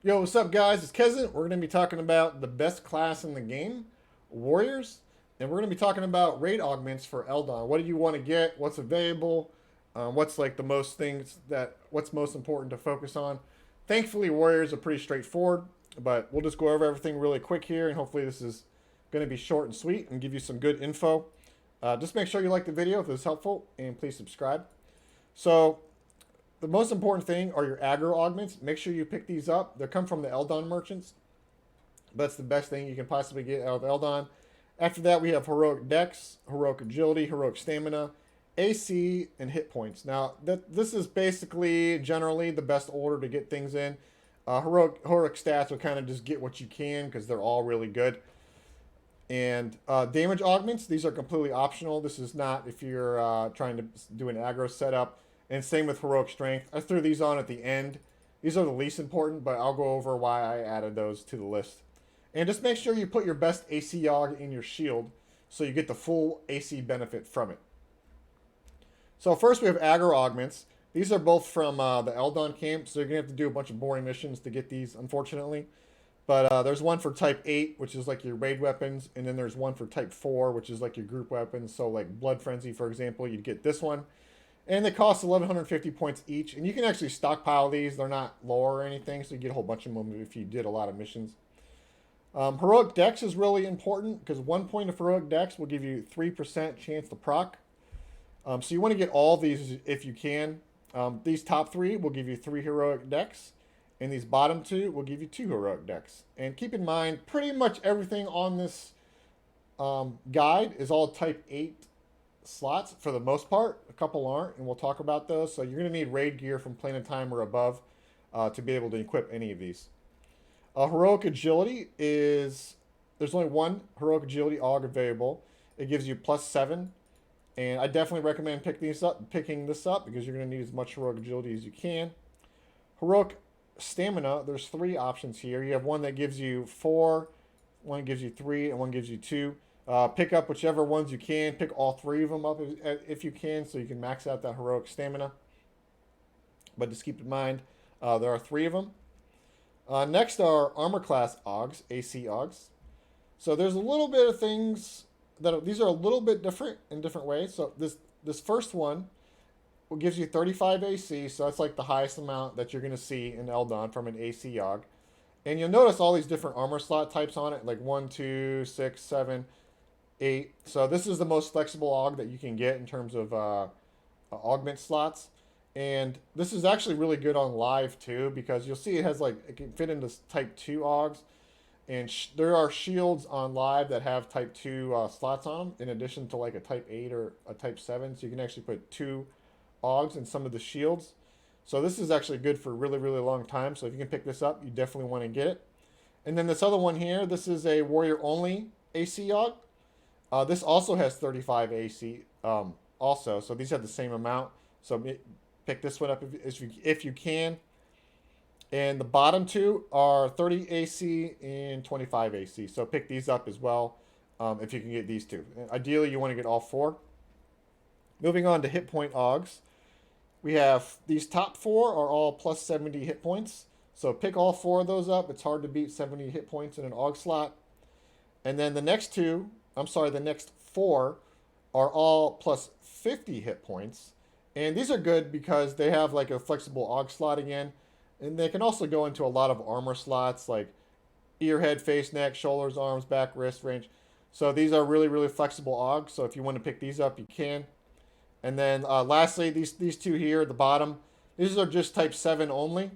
Yo, what's up, guys? It's Kezin. We're going to be talking about the best class in the game, Warriors, and we're going to be talking about raid augments for LDoN. What do you want to get? What's available? What's like the most things that what's most important to focus on? Thankfully, Warriors are pretty straightforward, but we'll just go over everything really quick here, and hopefully this is going to be short and sweet and give you some good info. Just make sure you like the video if it was helpful, and please subscribe. So the most important thing are your aggro augments. Make sure you pick these up. They come from the LDoN merchants. That's the best thing you can possibly get out of LDoN. After that, we have heroic dex, heroic agility, heroic stamina, AC, and hit points. Now, this is basically generally the best order to get things in. Heroic stats will kind of just get what you can because they're all really good. And damage augments, these are completely optional. This is not if you're trying to do an aggro setup. And same with heroic strength. I threw these on at the end. These are the least important, but I'll go over why I added those to the list. And just make sure you put your best AC aug in your shield so you get the full AC benefit from it. So first we have aggro augments. These are both from the LDoN camp, so you're going to have to do a bunch of boring missions to get these, unfortunately. But there's one for type 8, which is like your raid weapons, and then there's one for type 4, which is like your group weapons. So like Blood Frenzy, for example, you'd get this one. And they cost 1,150 points each, and you can actually stockpile these. They're not lower or anything, so you get a whole bunch of them if you did a lot of missions. Heroic Dex is really important, because 1 point of Heroic Dex will give you 3% chance to proc. So you want to get all these if you can. These top 3 will give you 3 Heroic Dex, and these bottom 2 will give you 2 Heroic Dex. And keep in mind, pretty much everything on this guide is all type 8 slots for the most part. A couple aren't, and we'll talk about those. So you're going to need raid gear from Planet Time or above to be able to equip any of these. Heroic Agility is... There's only one Heroic Agility aug available. It gives you +7. And I definitely recommend picking this up because you're going to need as much Heroic Agility as you can. Heroic Stamina, there's 3 options here. You have one that gives you 4, one gives you 3, and one gives you 2. Pick up whichever ones you can. Pick all 3 of them up if you can, so you can max out that heroic stamina. But just keep in mind, there are 3 of them. Next are armor class augs, AC augs. So there's a little bit of things these are a little bit different in different ways. So this first one gives you 35 AC, so that's like the highest amount that you're going to see in LDoN from an AC aug. And you'll notice all these different armor slot types on it, like 1, 2, 6, 7, 8. So this is the most flexible aug that you can get in terms of augment slots. And this is actually really good on live too, because you'll see it has like, it can fit into type 2 augs. And there are shields on live that have type 2 slots on them, in addition to like a type 8 or a type 7. So you can actually put 2 augs in some of the shields. So this is actually good for a really, really long time. So if you can pick this up, you definitely want to get it. And then this other one here, this is a warrior only AC aug. This also has 35 AC also. So these have the same amount. So pick this one up if you can. And the bottom 2 are 30 AC and 25 AC. So pick these up as well if you can get these 2. Ideally, you want to get all 4. Moving on to hit point augs. We have these top 4 are all plus 70 hit points. So pick all 4 of those up. It's hard to beat 70 hit points in an aug slot. And then the next 4 are all plus 50 hit points. And these are good because they have like a flexible aug slot again. And they can also go into a lot of armor slots like ear, head, face, neck, shoulders, arms, back, wrist, range. So these are really, really flexible augs. So if you want to pick these up, you can. And then lastly, these 2 here at the bottom, these are just type 7 only.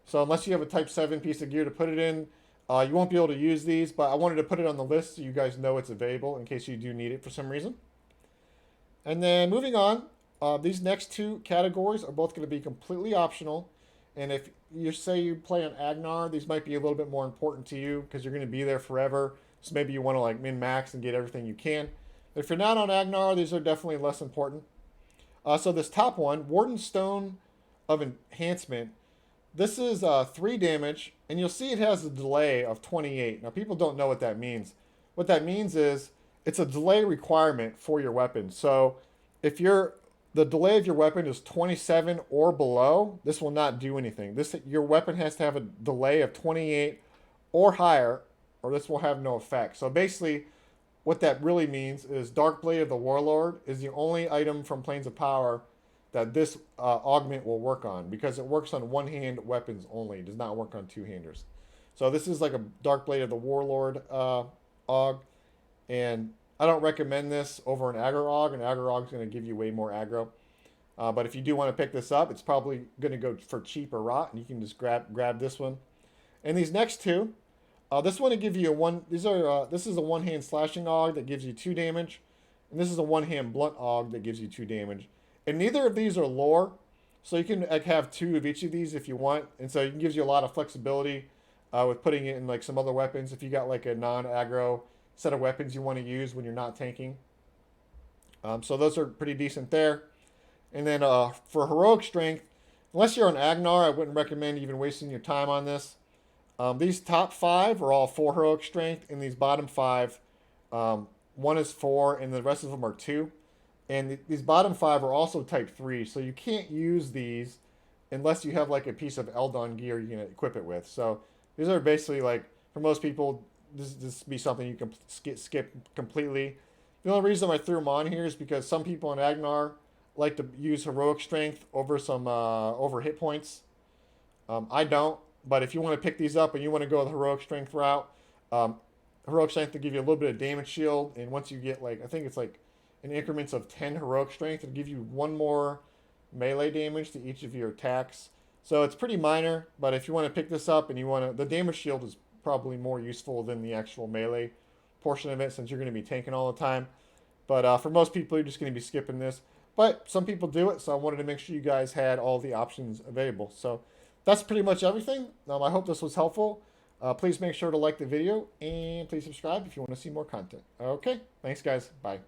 So unless you have a type 7 piece of gear to put it in, you won't be able to use these. But I wanted to put it on the list so you guys know it's available in case you do need it for some reason. And then moving on, these next 2 categories are both going to be completely optional. And if you say you play on Agnar, these might be a little bit more important to you because you're going to be there forever. So maybe you want to like min-max and get everything you can. If you're not on Agnar, these are definitely less important. So this top one, Warden Stone of Enhancement, this is 3 damage, and you'll see it has a delay of 28. Now, people don't know what that means. What that means is it's a delay requirement for your weapon. So if you're the delay of your weapon is 27 or below, this will not do anything. Your weapon has to have a delay of 28 or higher, or this will have no effect. So basically, what that really means is Dark Blade of the Warlord is the only item from Planes of Power that this augment will work on, because it works on one-hand weapons only. It does not work on two-handers. So this is like a Dark Blade of the Warlord aug, and I don't recommend this over an Aggro Aug. An Aggro Aug is going to give you way more aggro. But if you do want to pick this up, it's probably going to go for cheap or rot, and you can just grab this one. And these next two, this one to give you a one. These are this is a one-hand slashing aug that gives you 2 damage, and this is a one-hand blunt aug that gives you 2 damage. And neither of these are lore, so you can like have 2 of each of these if you want, and so it gives you a lot of flexibility with putting it in like some other weapons. If you got like a non-aggro set of weapons you want to use when you're not tanking, so those are pretty decent there. And then for heroic strength, unless you're an Agnar, I wouldn't recommend even wasting your time on this. These top 5 are all 4 heroic strength, and these bottom 5, 1 is 4, and the rest of them are 2. And these bottom 5 are also type 3, so you can't use these unless you have like a piece of LDoN gear you can equip it with. So these are basically like, for most people, this be something you can skip completely. The only reason I threw them on here is because some people in Agnar like to use heroic strength over some over hit points. I don't, but if you want to pick these up and you want to go the heroic strength route, heroic strength will give you a little bit of damage shield, and once you get like, I think it's like in increments of 10 heroic strength, it'll give you 1 more melee damage to each of your attacks. So it's pretty minor, but if you want to pick this up and you want to, the damage shield is probably more useful than the actual melee portion of it, since you're going to be tanking all the time. But for most people, you're just going to be skipping this. But some people do it, so I wanted to make sure you guys had all the options available. So that's pretty much everything. I hope this was helpful. Please make sure to like the video, and please subscribe if you want to see more content. Okay, thanks guys. Bye.